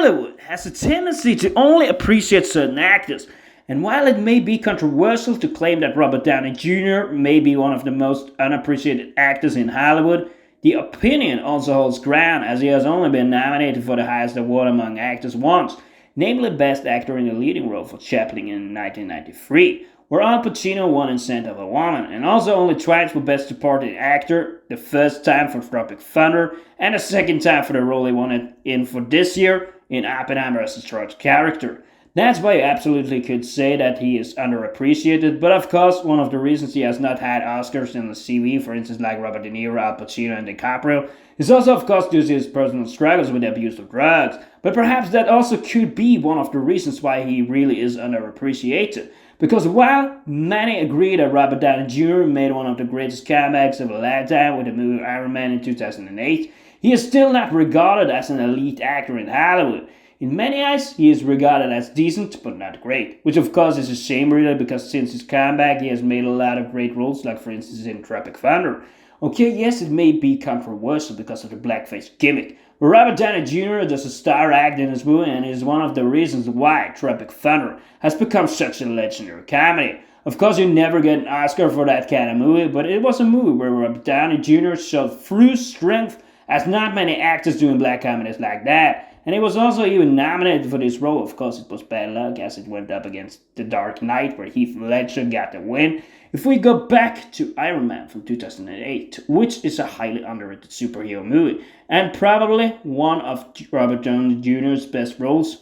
Hollywood has a tendency to only appreciate certain actors, and while it may be controversial to claim that Robert Downey Jr. may be one of the most unappreciated actors in Hollywood, the opinion also holds ground as he has only been nominated for the highest award among actors once, namely Best Actor in a Leading Role for Chaplin in 1993, where Al Pacino won in Scent of a Woman, and also only twice for Best Supporting Actor, the first time for Tropic Thunder, and the second time for the role he won it in for this year in Oppenheimer as a Tropic character. That's why you absolutely could say that he is underappreciated, but of course, one of the reasons he has not had Oscars in the CV, for instance like Robert De Niro, Al Pacino, and DiCaprio, is also of course due to his personal struggles with the abuse of drugs, but perhaps that also could be one of the reasons why he really is underappreciated. Because while many agree that Robert Downey Jr. made one of the greatest comebacks of a lifetime with the movie Iron Man in 2008, he is still not regarded as an elite actor in Hollywood. In many eyes, he is regarded as decent but not great, which of course is a shame really because since his comeback he has made a lot of great roles, like for instance in Tropic Thunder. Okay, yes, it may be controversial because of the blackface gimmick, but Robert Downey Jr. does a star act in this movie and is one of the reasons why Tropic Thunder has become such a legendary comedy. Of course, you never get an Oscar for that kind of movie, but it was a movie where Robert Downey Jr. showed true strength, as not many actors do in black comedies like that. And he was also even nominated for this role. Of course, it was bad luck as it went up against The Dark Knight, where Heath Ledger got the win. If we go back to Iron Man from 2008, which is a highly underrated superhero movie, and probably one of Robert Downey Jr.'s best roles,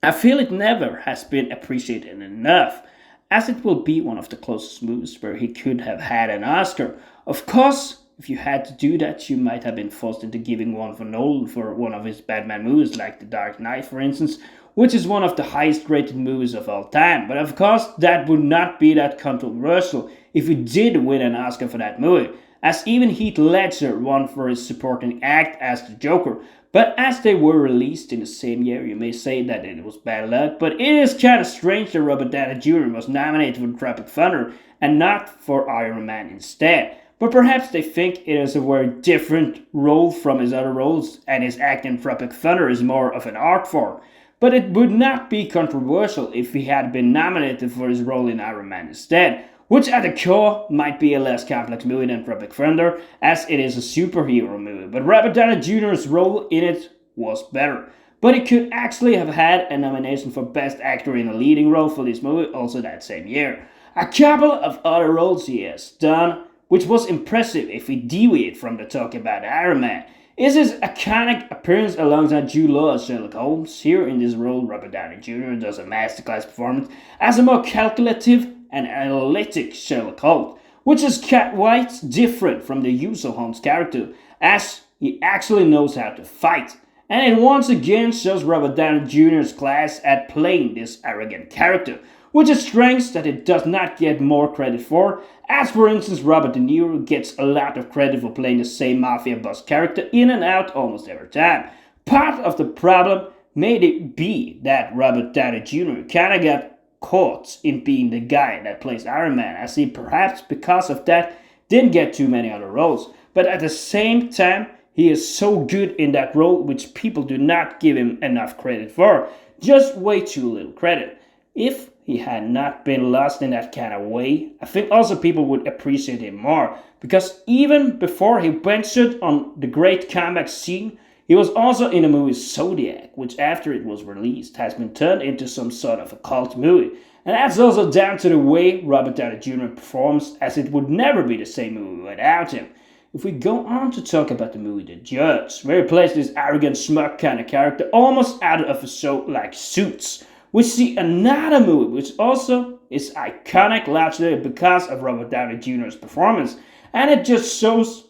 I feel it never has been appreciated enough, as it will be one of the closest movies where he could have had an Oscar. Of course, if you had to do that, you might have been forced into giving one for Nolan for one of his Batman movies, like The Dark Knight, for instance, which is one of the highest rated movies of all time. But of course, that would not be that controversial if he did win an Oscar for that movie, as even Heath Ledger won for his supporting act as the Joker. But as they were released in the same year, you may say that it was bad luck, but it is kind of strange that Robert Downey Jr. was nominated for Tropic Thunder and not for Iron Man instead. But perhaps they think it is a very different role from his other roles, and his act in Tropic Thunder is more of an art form. But it would not be controversial if he had been nominated for his role in Iron Man instead, which at the core might be a less complex movie than Tropic Thunder, as it is a superhero movie. But Robert Downey Jr.'s role in it was better. But he could actually have had a nomination for Best Actor in a Leading Role for this movie also that same year. A couple of other roles he has done, which was impressive if we deviate from the talk about Iron Man, is his iconic appearance alongside Jude Law as Sherlock Holmes. Here in this role, Robert Downey Jr. does a masterclass performance as a more calculative and analytic Sherlock Holmes, which is quite different from the usual Holmes character, as he actually knows how to fight. And it once again shows Robert Downey Jr.'s class at playing this arrogant character, which is strengths that it does not get more credit for, as for instance Robert De Niro gets a lot of credit for playing the same mafia boss character in and out almost every time. Part of the problem may be that Robert Downey Jr. kinda got caught in being the guy that plays Iron Man, as he perhaps because of that didn't get too many other roles. But at the same time, he is so good in that role which people do not give him enough credit for, just way too little credit. If he had not been lost in that kind of way, I think also people would appreciate him more, because even before he ventured on the great comeback scene, he was also in the movie Zodiac, which after it was released has been turned into some sort of a cult movie. And that's also down to the way Robert Downey Jr. performs, as it would never be the same movie without him. If we go on to talk about the movie The Judge, where he plays this arrogant smug kind of character almost out of a show like Suits, we see another movie which also is iconic largely because of Robert Downey Jr.'s performance, and it just shows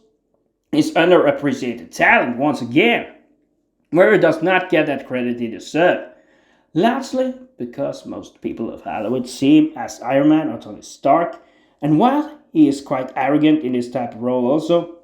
his underappreciated talent once again, where he does not get that credit he deserves. Largely because most people of Hollywood see him as Iron Man or Tony Stark, and while he is quite arrogant in this type of role also,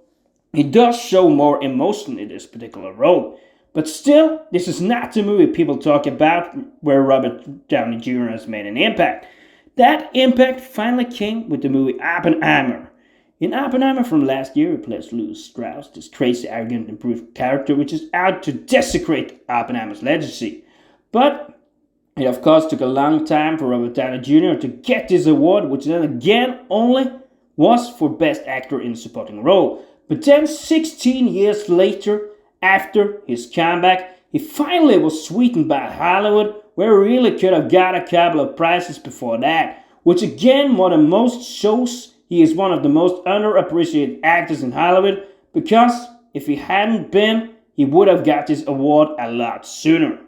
he does show more emotion in this particular role. But still, this is not the movie people talk about where Robert Downey Jr. has made an impact. That impact finally came with the movie Oppenheimer. In Oppenheimer from last year, he plays Louis Strauss, this crazy, arrogant, and brutal character which is out to desecrate Oppenheimer's legacy. But it of course took a long time for Robert Downey Jr. to get this award, which then again only was for Best Actor in a Supporting Role. But then 16 years later, after his comeback, he finally was sweetened by Hollywood, where he really could have got a couple of prizes before that, which again more than most shows he is one of the most underappreciated actors in Hollywood, because if he hadn't been, he would have got this award a lot sooner.